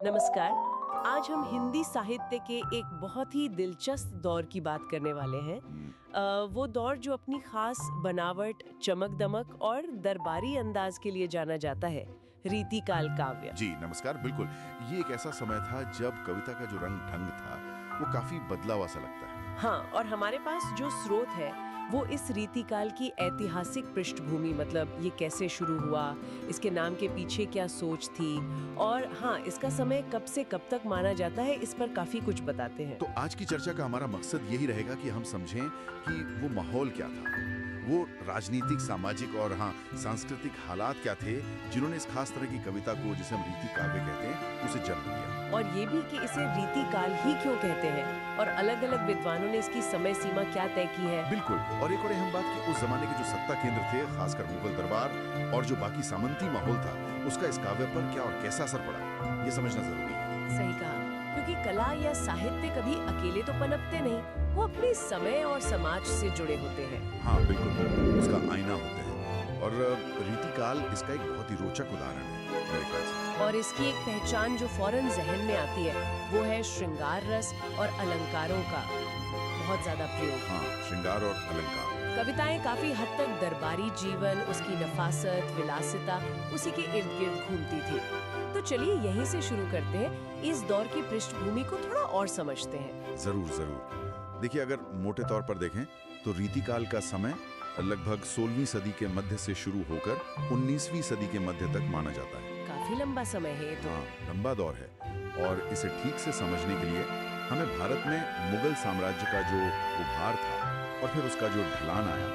नमस्कार। आज हम हिंदी साहित्य के एक बहुत ही दिलचस्प दौर की बात करने वाले हैं। वो दौर जो अपनी खास बनावट, चमक दमक और दरबारी अंदाज के लिए जाना जाता है, रीतिकाल काव्य। जी नमस्कार। बिल्कुल, ये एक ऐसा समय था जब कविता का जो रंग ढंग था वो काफी बदला हुआ सा लगता है। हाँ, और हमारे पास जो स्रोत है वो इस रीतिकाल की ऐतिहासिक पृष्ठभूमि, मतलब ये कैसे शुरू हुआ, इसके नाम के पीछे क्या सोच थी, और हाँ, इसका समय कब से कब तक माना जाता है, इस पर काफी कुछ बताते हैं। तो आज की चर्चा का हमारा मकसद यही रहेगा कि हम समझें कि वो माहौल क्या था, वो राजनीतिक, सामाजिक और हाँ सांस्कृतिक हालात क्या थे जिन्होंने इस खास तरह की कविता को, जिसे हम रीति काव्य कहते हैं, उसे जन्म दिया। और ये भी कि इसे रीतिकाल ही क्यों कहते हैं और अलग-अलग विद्वानों ने इसकी समय सीमा क्या तय की है। बिल्कुल, और एक और अहम बात कि उस जमाने के जो सत्ता केंद्र थे, खासकर मुगल दरबार और जो बाकी सामंती माहौल था, उसका इस काव्य पर क्या और कैसा असर पड़ा, ये समझना जरूरी है। सही कहा, क्योंकि कला या साहित्य कभी अकेले तो पनपते नहीं, वो अपने समय और समाज से जुड़े होते हैं। हाँ बिल्कुल, उसका आईना होते हैं, और रीतिकाल इसका एक बहुत ही रोचक उदाहरण है मेरे ख्याल से। और इसकी एक पहचान जो फौरन जहन में आती है वो है श्रृंगार रस और अलंकारों का बहुत ज्यादा प्रयोग। हाँ, श्रृंगार और अलंकार। कविताएं काफी हद तक दरबारी जीवन, उसकी नफासत, विलासिता, उसी के इर्द गिर्द घूमती थी। तो चलिए यहीं से शुरू करते हैं, इस दौर की पृष्ठभूमि को थोड़ा और समझते हैं। जरूर जरूर। देखिए, अगर मोटे तौर पर देखें तो रीतिकाल का समय लगभग 16वीं सदी के मध्य से शुरू होकर 19वीं सदी के मध्य तक माना जाता है। काफी लंबा समय है ये तो। हाँ, लंबा दौर है, और इसे ठीक से समझने के लिए हमें भारत में मुगल साम्राज्य का जो उभार था और फिर उसका जो ढलान आया,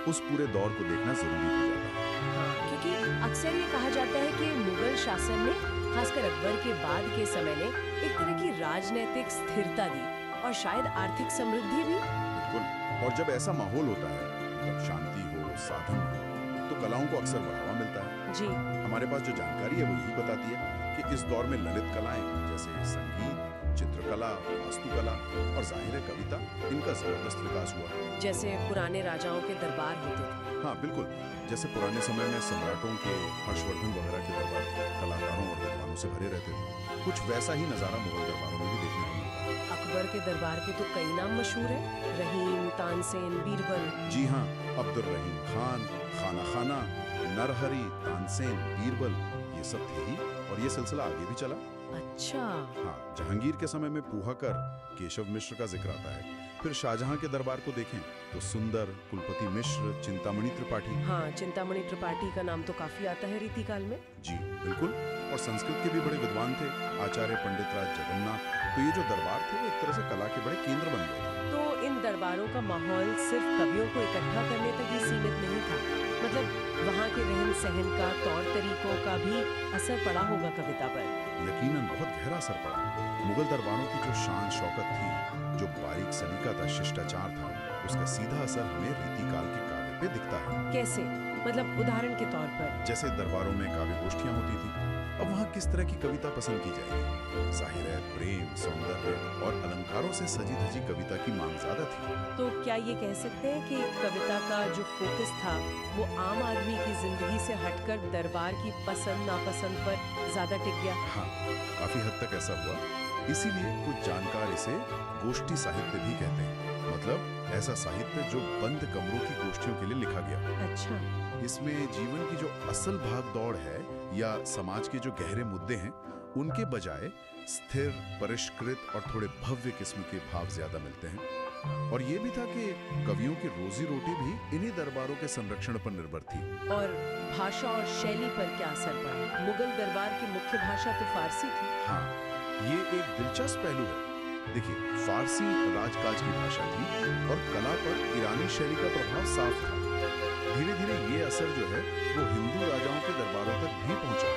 उस पूरे दौर को देखना जरूरी हो जाता है। हाँ, क्योंकि अक्सर ये कहा जाता है कि मुगल शासन ने, खासकर अकबर के बाद के समय ने, एक तरह की राजनीतिक स्थिरता दी और शायद आर्थिक समृद्धि भी। बिल्कुल, और जब ऐसा माहौल होता है, जब शांति हो, साधन हो, तो कलाओं को अक्सर बढ़ावा मिलता है। जी। हमारे पास जो जानकारी है वो यही बताती है कि इस दौर में ललित कलाएं जैसे संगीत, चित्रकला, वास्तुकला और जाहिर है कविता, इनका जबरदस्त विकास हुआ। जैसे पुराने राजाओं के दरबार होते थे। हाँ बिल्कुल, जैसे पुराने समय में सम्राटों के, हर्षवर्धन वगैरह के दरबार कलाकारों और विद्वानों से भरे रहते थे। कुछ वैसा ही नजारा मुगल दरबारों में भी देखने को मिलता है। अकबर के दरबार के तो कई नाम मशहूर हैं, रहीम, तानसेन, बीरबल। जी हाँ, अब्दुल रहीम खान, खाना खाना, नरहरी, तानसेन, बीरबल, ये सब थे ही, और ये सिलसिला आगे भी चला। अच्छा। हाँ, जहांगीर के समय में पूहाकर, केशव मिश्र का जिक्र आता है। फिर शाहजहां के दरबार को देखें तो सुंदर, कुलपति मिश्र, चिंतामणि त्रिपाठी। हाँ, चिंतामणि त्रिपाठी का नाम तो काफी आता है रीतिकाल में। जी बिल्कुल, और संस्कृत के भी बड़े विद्वान थे, आचार्य पंडित राज जगन्नाथ। तो ये जो दरबार थे वो एक तरह से कला के बड़े केंद्र बन गए। तो इन दरबारों का माहौल सिर्फ कवियों को इकट्ठा करने तक ही सीमित नहीं था, मतलब वहाँ के रहन सहन का, तौर तरीकों का भी असर पड़ा होगा कविता पर। यकीनन बहुत गहरा असर पड़ा। मुगल दरबारों की जो शान शौकत थी, जो बारीक सलीका था, शिष्टाचार था, उसका सीधा असर हमें रीतिकाल के काव्य पे दिखता है। कैसे? मतलब उदाहरण के तौर पर? जैसे दरबारों में काव्य गोष्ठियां होती थी, अब वहाँ किस तरह की कविता पसंद की जाएगी? जाहिर है प्रेम, सौंदर्य और अलंकारों से सजी धजी कविता की मांग ज्यादा थी। तो क्या ये कह सकते हैं कि कविता का जो फोकस था वो आम आदमी की जिंदगी से हटकर दरबार की पसंद नापसंद पर ज्यादा टिक गया? हाँ, काफी हद तक ऐसा हुआ। इसीलिए कुछ जानकार इसे गोष्ठी साहित्य भी कहते हैं, मतलब ऐसा साहित्य जो बंद कमरों की गोष्ठियों के लिए लिखा गया। अच्छा। इसमें जीवन की जो असल भाग दौड़ है या समाज के जो गहरे मुद्दे हैं, उनके बजाय स्थिर, परिष्कृत और थोड़े भव्य किस्म के भाव ज्यादा मिलते हैं। और ये भी था कि कवियों की रोजी रोटी भी इन्हीं दरबारों के संरक्षण पर निर्भर थी। और भाषा और शैली पर क्या असर पड़ा? मुगल दरबार की मुख्य भाषा तो फारसी थी। हाँ, ये एक दिलचस्प पहलू है। देखिए, फारसी राजकाज की भाषा थी और कला पर ईरानी शैली का प्रभाव साफ था। धीरे धीरे ये असर जो है वो हिंदू राजाओं के दरबारों तक भी पहुंचा।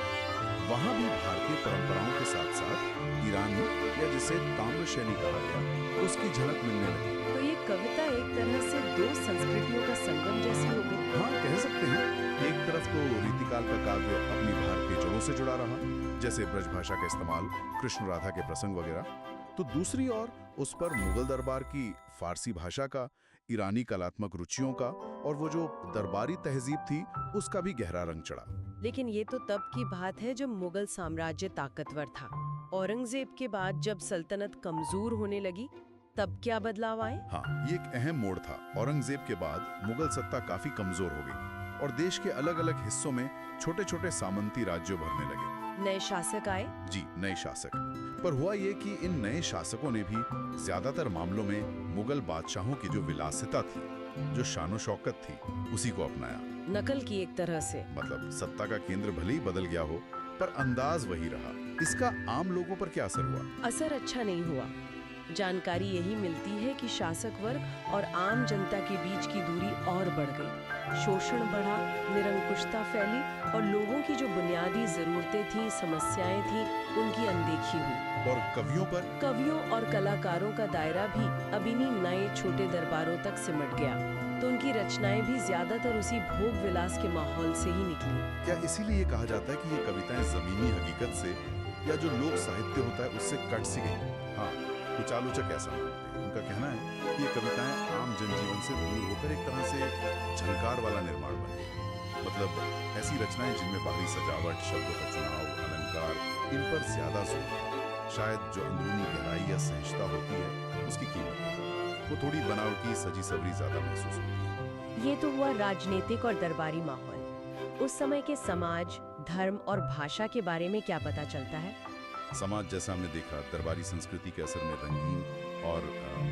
वहां भी भारतीय परंपराओं के साथ साथ ईरानी, या जिसे ताम्र शैली कहा गया, उसकी झलक मिलने लगी। तो ये कविता एक तरह से दो संस्कृतियों का संगम जैसी हो गई। हाँ, कह सकते हैं। एक तरफ तो रीतिकाल का काव्य अपनी भारतीय जड़ों से जुड़ा रहा, जैसे ब्रजभाषा का इस्तेमाल, कृष्ण राधा के प्रसंग वगैरह। तो दूसरी ओर उस पर मुगल दरबार की फारसी भाषा का, ईरानी कलात्मक रुचियों का और वो जो दरबारी तहजीब थी, उसका भी गहरा रंग चढ़ा। लेकिन ये तो तब की बात है जब मुगल साम्राज्य ताकतवर था। औरंगजेब के बाद जब सल्तनत कमजोर होने लगी तब क्या बदलाव आए? हाँ, ये एक अहम मोड़ था। औरंगजेब के बाद मुगल सत्ता काफी कमजोर हो गई और देश के अलग-अलग हिस्सों में छोटे-छोटे सामंती राज्य उभरने लगे। नए शासक आए? जी, नए शासक। पर हुआ ये कि इन नए शासकों ने भी ज्यादातर मामलों में मुगल बादशाहों की जो विलासिता थी, जो शानो शौकत थी, उसी को अपनाया। नकल की एक तरह से। मतलब सत्ता का केंद्र भले ही बदल गया हो, पर अंदाज वही रहा। इसका आम लोगों पर क्या असर हुआ? असर अच्छा नहीं हुआ। जानकारी यही मिलती है कि शासक वर्ग और आम जनता के बीच की दूरी और बढ़ गई। शोषण बढ़ा, निरंकुशता फैली और लोगों की जो बुनियादी जरूरतें थीं, समस्याएं थीं, उनकी अनदेखी हुई। और कवियों पर? कवियों और कलाकारों का दायरा भी अब इन्हीं नए छोटे दरबारों तक सिमट गया, तो उनकी रचनाएं भी ज्यादातर उसी भोग विलास के माहौल से ही निकली। क्या इसीलिए ये कहा जाता है कि ये कविताएं जमीनी हकीकत से या जो लोक साहित्य होता है उससे कट सी गई? हाँ, कुछ आलोचक ऐसा मानते हैं। उनका कहना है कि ये कविताएं आम जनजीवन से दूर होकर एक तरह से झंकार वाला निर्माण बन गई। मतलब ऐसी रचनाएं जिनमें बाहरी सजावट, शब्दों का चुनाव, अलंकार, इन पर ज्यादा जोर है। शायद जो अंदरूनी गहराई या सहजता होती है उसकी कीमत वो थोड़ी बनावटी, सजी सवरी ज्यादा महसूस होती है। ये तो हुआ राजनीतिक और दरबारी माहौल। उस समय के समाज, धर्म और भाषा के बारे में क्या पता चलता है? समाज, जैसा हमने देखा, दरबारी संस्कृति के असर में रंगीन और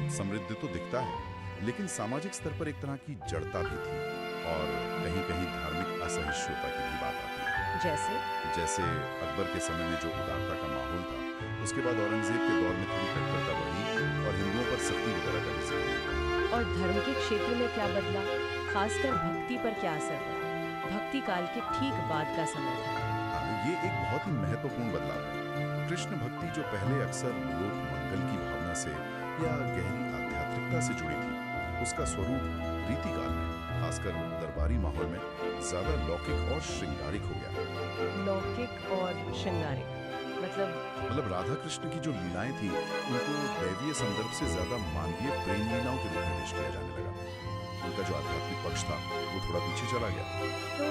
समृद्ध तो दिखता है, लेकिन सामाजिक स्तर पर एक तरह की जड़ता भी थी और कहीं-कहीं धार्मिक असहिष्णुता की भी बात आती है। जैसे अकबर के समय में जो उदारता का माहौल था, उसके बाद औरंगजेब के दौर में थोड़ी कट्टरता बढ़ी और हिंदुओं पर सख्ती वगैरह का भी जिक्र हुआ। और धर्म के क्षेत्र में क्या बदला? खासकर भक्ति पर क्या असर पड़ा? भक्ति काल के ठीक बाद का समय था। ये एक बहुत ही महत्वपूर्ण बदलाव है। कृष्ण भक्ति जो पहले अक्सर लोक मंगल की भावना से या गहरी आध्यात्मिकता से जुड़ी थी, उसका स्वरूप रीतिकाल में, खासकर दरबारी माहौल में, ज्यादा लौकिक और श्रृंगारिक हो गया। लौकिक और श्रृंगारिक मतलब राधा कृष्ण की जो लीलाएं थी, उनको दैवीय संदर्भ से ज्यादा मानवीय प्रेम लीलाओं के रूप में पेश किया जाने लगा। उनका जो आध्यात्मिक पक्ष था वो थोड़ा पीछे चला गया। तो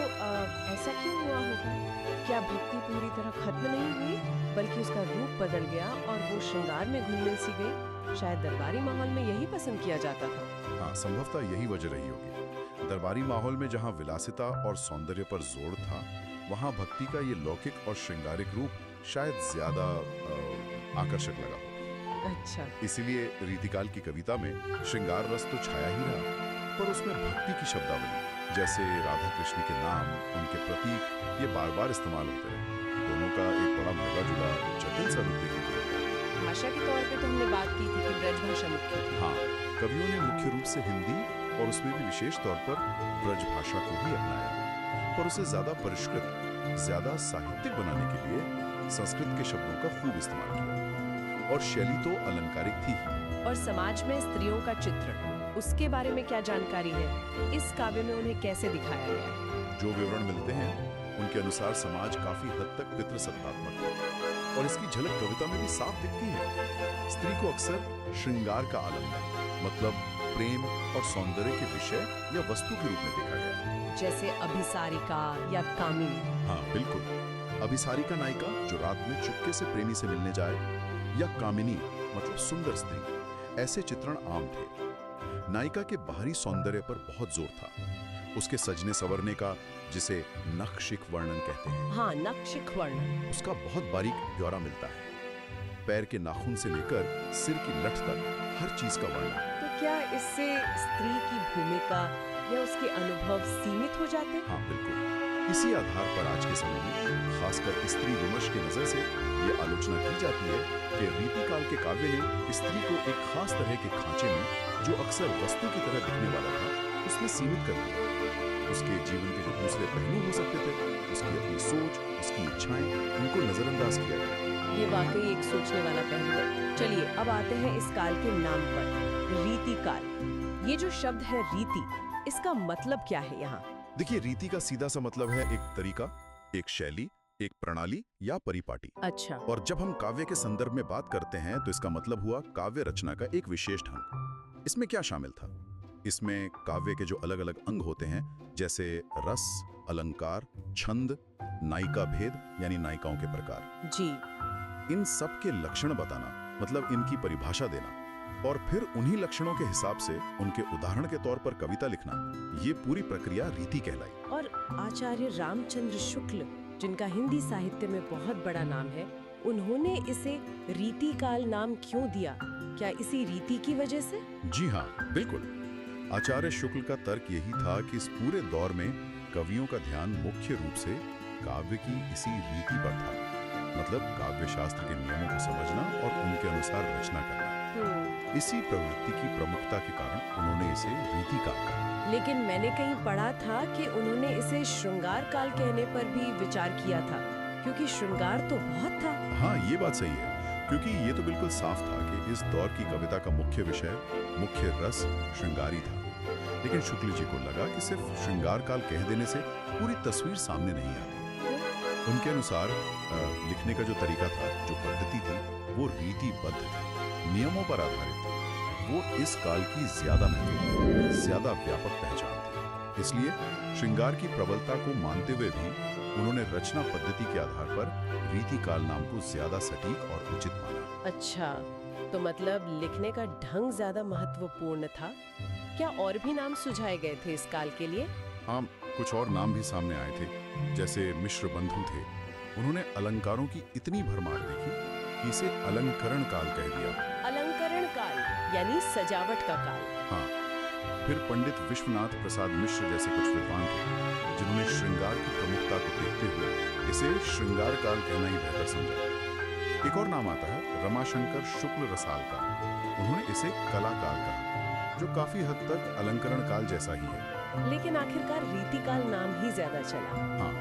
ऐसा क्यों हुआ होगा? क्या भक्ति पूरी तरह खत्म नहीं हुई, बल्कि उसका रूप बदल गया और वो श्रृंगार में घुल-मिल सी गई? शायद दरबारी माहौल में यही पसंद किया जाता था। हाँ, संभवतः यही वजह रही होगी। दरबारी माहौल में जहाँ विलासिता और सौंदर्य पर जोर था, वहाँ भक्ति का ये लौकिक और श्रृंगारिक रूप शायद ज्यादा आकर्षक लगा हो। अच्छा। इसीलिए रीतिकाल की कविता में श्रृंगार रस तो छाया ही रहा, पर उसमें भक्ति की शब्दावली, जैसे राधा कृष्ण के नाम, उनके प्रतीक, ये बार बार इस्तेमाल होते रहे। दोनों का एक बड़ा मिला-जुला जटिल सा रूप देखने को मिलता है। भाषा के तौर पे तो हमने बात की थी कि ब्रज भाषा मुख्य थी। हाँ, कवियों ने मुख्य रूप से हिंदी और उसमें भी विशेष तौर पर ब्रज भाषा को ही अपनाया, पर उसे ज्यादा परिष्कृत, ज्यादा साहित्यिक बनाने के लिए संस्कृत के शब्दों का खूब इस्तेमाल किया। और शैली तो अलंकारिक थी ही। और समाज में स्त्रियों का चित्रण, उसके बारे में क्या जानकारी है? इस काव्य में उन्हें कैसे दिखाया गया है? जो विवरण मिलते हैं उनके अनुसार समाज काफी हद तक पितृसत्तात्मक है और इसकी झलक कविता में भी साफ दिखती है। स्त्री को अक्सर श्रृंगार का आलंबन, मतलब प्रेम और सौंदर्य के विषय या वस्तु के रूप में देखा गया है। जैसे अभिसारिका या कामिनी। हाँ, बिल्कुल। अभिसारिका नायिका जो रात में चुपके से प्रेमी से मिलने जाए, या कामिनी मतलब सुंदर स्त्री, ऐसे चित्रण आम थे। नायिका के बाहरी सौंदर्य पर बहुत जोर था, उसके सजने संवरने का, जिसे नखशिख वर्णन कहते हैं। हाँ, नखशिख वर्णन। उसका बहुत बारीक ब्यौरा मिलता है। पैर के नाखून से लेकर सिर की लठ तक हर चीज का वर्णन। तो क्या इससे स्त्री की भूमिका या उसके अनुभव सीमित हो जाते हैं? हाँ, बिल्कुल। इसी आधार पर आज के समय में खासकर स्त्री विमर्श की नजर से ये आलोचना की जाती है कि रीतिकाल के काव्य ने स्त्री को एक खास तरह के खांचे में, जो अक्सर वस्तु की तरह दिखने वाला था, उसमें सीमित कर दिया। उसके जीवन के जो दूसरे पहलू हो सकते थे, उसकी अपनी सोच, उसकी इच्छाएं, उनको नजरअंदाज किया गया। ये वाकई एक सोचने वाला पहलू है। चलिए अब आते हैं इस काल के नाम पर, रीतिकाल। ये जो शब्द है रीति, इसका मतलब क्या है यहाँ? देखिए, रीति का सीधा सा मतलब है एक तरीका, एक शैली, एक प्रणाली या परिपाटी। अच्छा। और जब हम काव्य के संदर्भ में बात करते हैं तो इसका मतलब हुआ काव्य रचना का एक विशेष ढंग। इसमें क्या शामिल था? इसमें काव्य के जो अलग अलग अंग होते हैं, जैसे रस, अलंकार, छंद, नायिका भेद यानी नायिकाओं के प्रकार। जी। इन सब के लक्षण बताना, मतलब इनकी परिभाषा देना, और फिर उन्हीं लक्षणों के हिसाब से उनके उदाहरण के तौर पर कविता लिखना, ये पूरी प्रक्रिया रीति कहलाई। और आचार्य रामचंद्र शुक्ल, जिनका हिंदी साहित्य में बहुत बड़ा नाम है, उन्होंने इसे रीति काल नाम क्यों दिया? क्या इसी रीति की वजह से? जी हाँ, बिल्कुल। आचार्य शुक्ल का तर्क यही था कि इस पूरे दौर में कवियों का ध्यान मुख्य रूप से काव्य की इसी रीति पर था, मतलब काव्य शास्त्र के नियमों को समझना और उनके अनुसार रचना करना। इसी प्रवृत्ति की प्रमुखता के कारण उन्होंने इसे रीति काल कहा। लेकिन मैंने कहीं पढ़ा था कि उन्होंने इसे श्रृंगार काल कहने पर भी विचार किया था, क्योंकि श्रृंगार तो बहुत था। हाँ, ये बात सही है, क्योंकि ये तो बिल्कुल साफ था कि इस दौर की कविता का मुख्य विषय, मुख्य रस श्रृंगारी था। लेकिन शुक्ल जी को लगा कि सिर्फ श्रृंगार काल कह देने से पूरी तस्वीर सामने नहीं आती। उनके अनुसार लिखने का जो तरीका था, जो पद्धति थी, वो रीतिबद्ध थी, नियमों पर आधारित थी। वो इस काल की ज्यादा महत्वपूर्ण, ज्यादा व्यापक पहचान थी। इसलिए श्रृंगार की प्रबलता को मानते हुए भी उन्होंने रचना पद्धति के आधार पर रीति काल नाम को ज्यादा सटीक और उचित माना। अच्छा, तो मतलब लिखने का ढंग ज्यादा महत्वपूर्ण था। क्या और भी नाम सुझाए गए थे इस काल के लिए? हाँ, कुछ और नाम भी सामने आए थे, जैसे मिश्र बंधु थे। उन्होंने अलंकारों की इतनी भरमार देखी कि इसे अलंकरण काल कह दिया। अलंकरण काल यानी सजावट का काल। हाँ, फिर पंडित विश्वनाथ प्रसाद मिश्र जैसे कुछ विद्वान थे, जिन्होंने श्रृंगार की प्रमुखता को देखते हुए इसे श्रृंगार काल कहना ही बेहतर समझा। एक और नाम आता है रमाशंकर शुक्ल रसाल का। उन्होंने इसे कला काल कहा, जो काफी हद तक अलंकरण काल जैसा ही है। लेकिन आखिरकार रीतिकाल नाम ही ज्यादा चला। हाँ,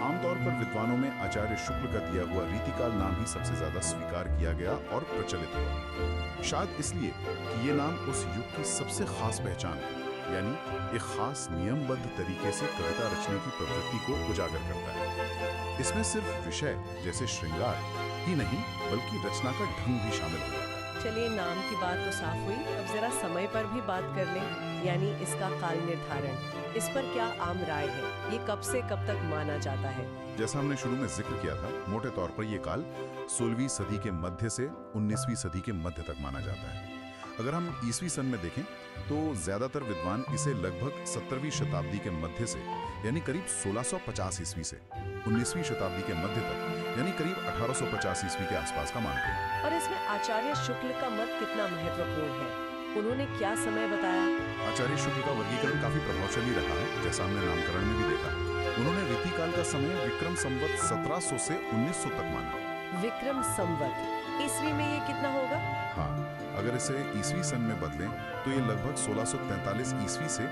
आमतौर पर विद्वानों में आचार्य शुक्ल का दिया हुआ रीतिकाल नाम ही सबसे ज्यादा स्वीकार किया गया और प्रचलित हुआ। शायद इसलिए कि ये नाम उस युग की सबसे खास पहचान है, यानी एक खास नियमबद्ध तरीके से कविता रचने की प्रवृत्ति को उजागर करता है। इसमें सिर्फ विषय जैसे श्रृंगार ही नहीं, बल्कि रचना का ढंग भी शामिल हो जाता है। चलिए, नाम की बात तो साफ हुई, अब जरा समय पर भी बात कर लें, यानी इसका काल निर्धारण। इस पर क्या आम राय है? ये कब से कब तक माना जाता है? जैसा हमने शुरू में जिक्र किया था, मोटे तौर पर ये काल 16वीं सदी के मध्य से 19वीं सदी के मध्य तक माना जाता है। अगर हम ईसवी सन में देखें तो ज्यादातर विद्वान इसे लगभग 17वीं शताब्दी के मध्य से, यानी करीब 1650 ईस्वी से 19वीं शताब्दी के मध्य तक, यानी करीब 1850 ईस्वी के आसपास का मानते हैं। और इसमें आचार्य शुक्ल का मत कितना महत्वपूर्ण है? उन्होंने क्या समय बताया? आचार्य शुक्ल का वर्गीकरण काफी प्रभावशाली रहा है, जैसा हमने नामकरण में भी देखा। उन्होंने रीतिकाल का समय विक्रम संवत 1700 से 1900 तक माना। विक्रम संवत ईस्वी में ये कितना होगा? हाँ, अगर इसे ईस्वी सन में बदलें तो ये लगभग 1643 ईस्वी से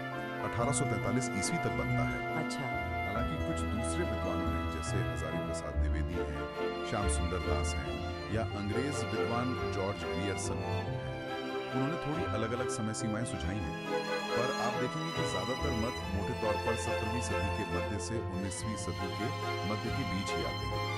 1843 ईस्वी तक बनता है। अच्छा। हालांकि कुछ दूसरे विद्वानों ने, जैसे हजारी प्रसाद द्विवेदी हैं, श्याम सुंदर दास हैं, या अंग्रेज विद्वान जॉर्ज ग्रियर्सन हैं, उन्होंने थोड़ी अलग अलग समय सीमाएं सुझाई हैं। पर आप देखेंगे कि ज्यादातर मत मोटे तौर पर 17वीं सदी के मध्य से 19वीं सदी के मध्य के बीच ही आते हैं।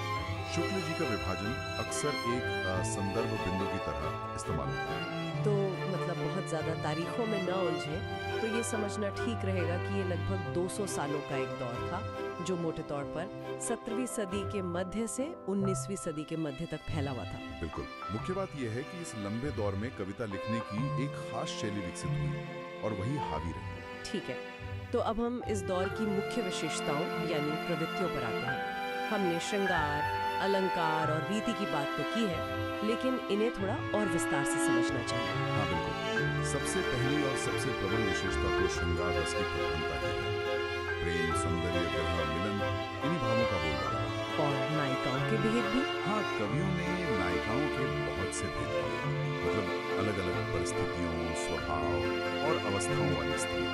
शुक्ल जी का विभाजन अक्सर एक संदर्भ बिंदु की तरह इस्तेमाल होता है। तो मतलब बहुत ज्यादा तारीखों में न उलझे तो ये समझना ठीक रहेगा कि ये लगभग 200 सालों का एक दौर था, जो मोटे तौर पर 17वीं सदी के मध्य से 19वीं सदी के मध्य तक फैला हुआ था। बिल्कुल। मुख्य बात यह है कि इस लंबे दौर में कविता लिखने की एक खास शैली विकसित हुई और वही हावी रही। ठीक है, तो अब हम इस दौर की मुख्य विशेषताओं यानी प्रवृत्तियों पर आते हैं। हमने श्रृंगार, अलंकार और रीति की बात तो की है, लेकिन इन्हें थोड़ा और विस्तार से समझना चाहिए। हाँ बिल्कुल। सबसे पहली और सबसे प्रबल विशेषता तो श्रृंगार रस की प्रधानता ही है। प्रेम, सौंदर्य, विरह, मिलन, इन्हीं भावों का बोलबाला। और नायिकाओं के भेद भी। हाँ, कवियों ने नायिकाओं के बहुत से भेद किए, मतलब अलग अलग परिस्थितियों, स्वभाव और अवस्थाओं वाली स्त्री।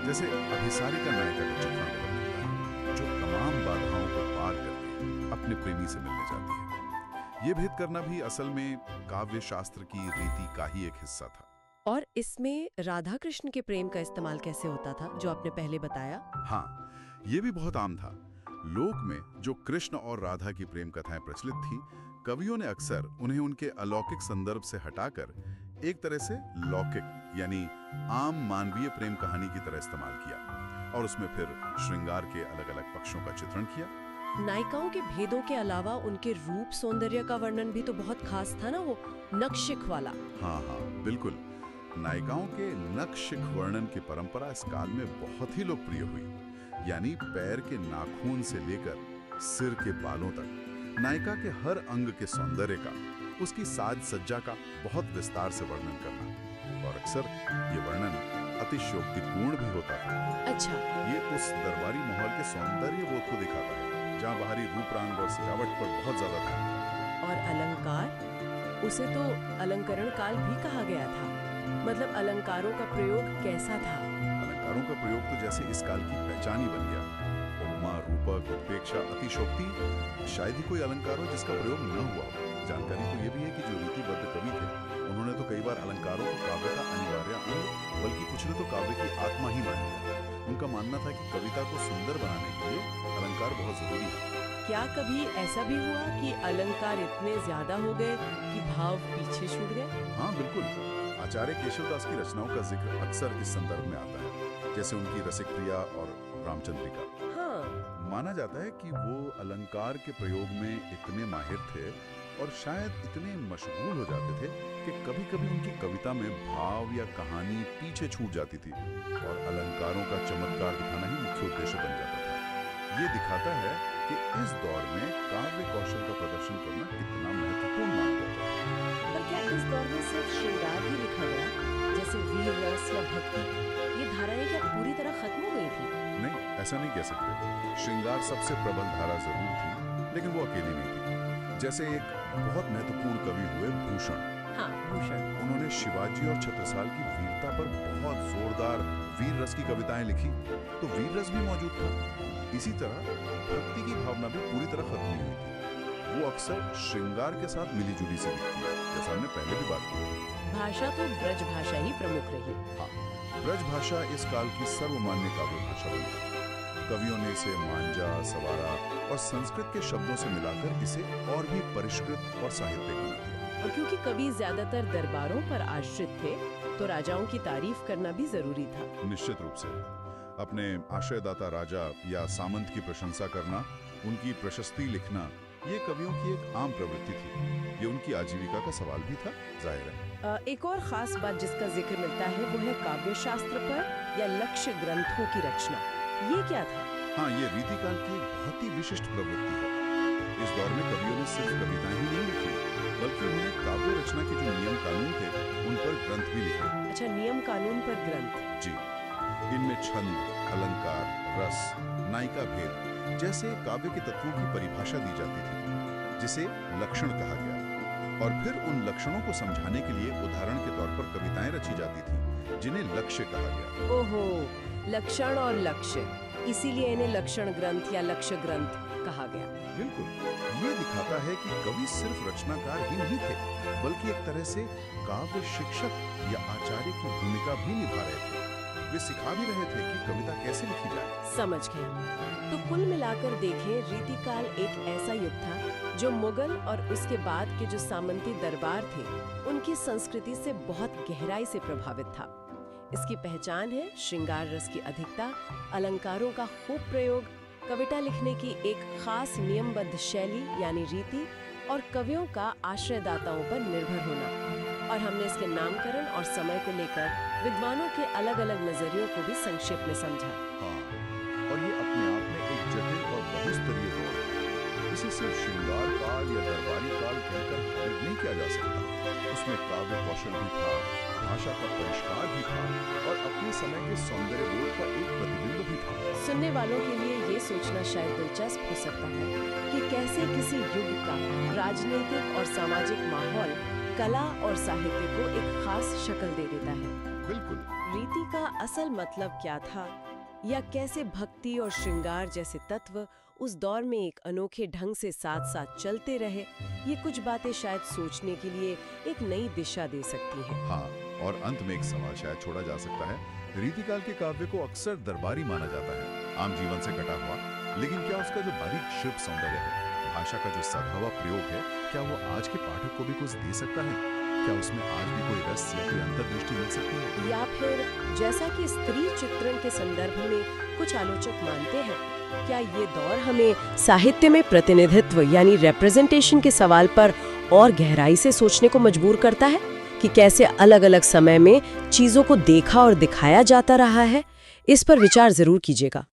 जैसे अभिसारिका नायिका का चित्रण बहुत मिलता है, जो तमाम बाधाओं को पार करके अपने प्रेमी से मिलने जाती है। ये भेद करना भी असल में काव्य शास्त्र की रीति का ही एक हिस्सा था। और इसमें राधा कृष्ण के प्रेम का इस्तेमाल कैसे होता था, जो आपने पहले बताया? हाँ, ये भी बहुत आम था। लोक में जो कृष्ण और राधा की प्रेम कथाएं प्रचलित थी, कवियों ने अक्सर उन्हें उनके अलौकिक संदर्भ से हटाकर एक तरह से लौकिक यानी आम मानवीय प्रेम कहानी की तरह इस्तेमाल किया और उसमें फिर श्रृंगार के अलग अलग पक्षों का चित्रण किया। नायिकाओं के भेदों के अलावा उनके रूप सौंदर्य का वर्णन भी तो बहुत खास था ना, वो नक्शिख वाला। हाँ हाँ बिल्कुल। नायिकाओं के नक्शिख वर्णन की परंपरा इस काल में बहुत ही लोकप्रिय हुई। यानी पैर के नाखून से लेकर सिर के बालों तक नायिका के हर अंग के सौंदर्य का, उसकी साज सज्जा का बहुत विस्तार से वर्णन करना। और अक्सर ये वर्णन अतिशयोक्तिपूर्ण भी होता था। अच्छा। ये उस दरबारी माहौल के सौंदर्य बोध को दिखाता है जहाँ बाहरी रूप रंग और सजावट पर बहुत ज्यादा ध्यान था। और अलंकार, उसे तो अलंकरण काल भी कहा गया था। मतलब अलंकारों का प्रयोग कैसा था? अलंकारों का प्रयोग तो जैसे इस काल की पहचान ही बन गया। उपमा, रूपक, उत्प्रेक्षा, अतिशोक्ति, शायद ही कोई अलंकार हो जिसका प्रयोग न हुआ हो। जानकारी तो ये भी है कि जो रीतिबद्ध कवि थे उन्होंने तो कई बार अलंकारों को काव्य का अनिवार्य अंग, बल्कि कुछ ने तो काव्य की आत्मा ही मान लिया। उनका मानना था कि कविता को सुंदर बनाने के लिए अलंकार बहुत जरूरी है। क्या कभी ऐसा भी हुआ कि अलंकार इतने ज्यादा हो गए कि भाव पीछे छूट गए? हाँ बिल्कुल। आचार्य केशवदास की रचनाओं का जिक्र अक्सर इस संदर्भ में आता है, जैसे उनकी रसिक प्रिया और रामचंद्रिका। हाँ। माना जाता है कि वो अलंकार के प्रयोग में इतने माहिर थे और शायद इतने मशगूल हो जाते थे कि कभी-कभी उनकी कविता में भाव या कहानी पीछे छूट जाती थी और अलंकारों का चमत्कार दिखाना ही मुख्य उद्देश्य बन जाता था। ये दिखाता है कि इस दौर में काव्य कौशल का प्रदर्शन करना कितना महत्वपूर्ण माना जाता है। पर क्या इस दौर में सिर्फ श्रृंगार ही लिखा गया, जैसे वीर रस या भक्ति, ये धाराएं क्या पूरी तरह खत्म हो गई थी? नहीं, ऐसा नहीं कह सकते। श्रृंगार सबसे प्रबल धारा जरूर थी, लेकिन वो अकेली नहीं थी। जैसे एक बहुत महत्वपूर्ण कवि हुए भूषण। हाँ, भूषण। उन्होंने शिवाजी और छत्रसाल की वीरता पर बहुत जोरदार वीर रस की कविताएं लिखी, तो वीर रस भी मौजूद था। इसी तरह भक्ति की भावना भी पूरी तरह खत्म नहीं हुई थी। वो अक्सर श्रृंगार के साथ मिलीजुली सी दिखती है, जैसा हमने पहले भी बात की थी। भाषा तो ब्रज भाषा ही प्रमुख रही। हाँ, ब्रज भाषा इस काल की सर्वमान्य काव्य भाषा बन गई। कवियों ने इसे मांझा, सवारा और संस्कृत के शब्दों से मिलाकर इसे और भी परिष्कृत और साहित्यिक बना दिया। और क्योंकि कवि ज्यादातर दरबारों पर आश्रित थे, तो राजाओं की तारीफ करना भी जरूरी था। निश्चित रूप से अपने आश्रयदाता राजा या सामंत की प्रशंसा करना, उनकी प्रशस्ति लिखना, ये कवियों की एक आम प्रवृत्ति थी। ये उनकी आजीविका का सवाल भी था, जाहिर है। एक और खास बात जिसका जिक्र मिलता है वो है काव्य शास्त्र पर या लक्ष्य ग्रंथों की रचना। ये क्या था? हाँ, ये रीतिकाल की एक बहुत ही विशिष्ट प्रवृत्ति है। इस दौर में कवियों ने सिर्फ कविताएं ही नहीं लिखी, बल्कि उन्होंने काव्य रचना के जो नियम कानून थे उन पर ग्रंथ भी लिखे। अच्छा, नियम कानून पर ग्रंथ। जी, इनमें छंद, अलंकार, रस, नायिका भेद जैसे काव्य के तत्वों की परिभाषा दी जाती थी, जिसे लक्षण कहा गया। और फिर उन लक्षणों को समझाने के लिए उदाहरण के तौर पर कविताएं रची जाती थी, जिन्हें लक्ष्य कहा गया। ओहो, लक्षण और लक्ष्य, इसीलिए इन्हें लक्षण ग्रंथ या लक्ष्य ग्रंथ कहा गया। बिल्कुल, ये दिखाता है कि कवि सिर्फ रचनाकार ही नहीं थे, बल्कि एक तरह से काव्य शिक्षक या आचार्य की भूमिका भी निभा रहे थे। वे सिखा भी रहे थे कि कविता कैसे लिखी जाए। समझ गए। तो कुल मिलाकर देखें, रीतिकाल एक ऐसा युग था जो मुगल और उसके बाद के जो सामंती दरबार थे, उनकी संस्कृति से बहुत गहराई से प्रभावित था। इसकी पहचान है श्रृंगार रस की अधिकता, अलंकारों का खूब प्रयोग, कविता लिखने की एक खास नियमबद्ध शैली यानी रीति, और कवियों का आश्रयदाताओं पर निर्भर होना। और हमने इसके नामकरण और समय को लेकर विद्वानों के अलग अलग नजरियों को भी संक्षेप में समझा। हाँ, और ये अपने आप में एक जटिल और बहुस्तरीय दौर है। इसे सिर्फ श्रृंगार काल या दरबारी काल कहकर खंडित नहीं किया जा सकता। उसमें काव्य कौशल भी था, भाषा का परिष्कार भी था और अपने समय के सौंदर्य बोध का एक प्रतिबिंब भी था। सुनने वालों के लिए ये सोचना शायद दिलचस्प हो सकता है कि कैसे किसी युग का राजनीतिक और सामाजिक माहौल कला और साहित्य को एक खास शक्ल दे देता है। बिल्कुल। रीति का असल मतलब क्या था, या कैसे भक्ति और श्रृंगार जैसे तत्व उस दौर में एक अनोखे ढंग से साथ साथ चलते रहे, ये कुछ बातें शायद सोचने के लिए एक नई दिशा दे सकती हैं। हाँ, और अंत में एक सवाल शायद छोड़ा जा सकता है। रीतिकाल के काव्य को अक्सर दरबारी माना जाता है, आम जीवन से कटा हुआ, लेकिन क्या उसका जो बारीक शिल्प सौंदर्य है, भाषा का जो सधावा प्रयोग है, क्या वो आज के पाठक को भी कुछ दे सकता है? क्या उसमें आज भी कोई रस या कोई अंतर्दृष्टि मिल सकती है? या फिर जैसा कि स्त्री चित्रण के संदर्भ में कुछ आलोचक मानते हैं क्या ये दौर हमें साहित्य में प्रतिनिधित्व यानी रिप्रेजेंटेशन के सवाल पर और गहराई से सोचने को मजबूर करता है कि कैसे अलग-अलग समय में चीजों को देखा और दिखाया जाता रहा है? इस पर विचार जरूर कीजिएगा।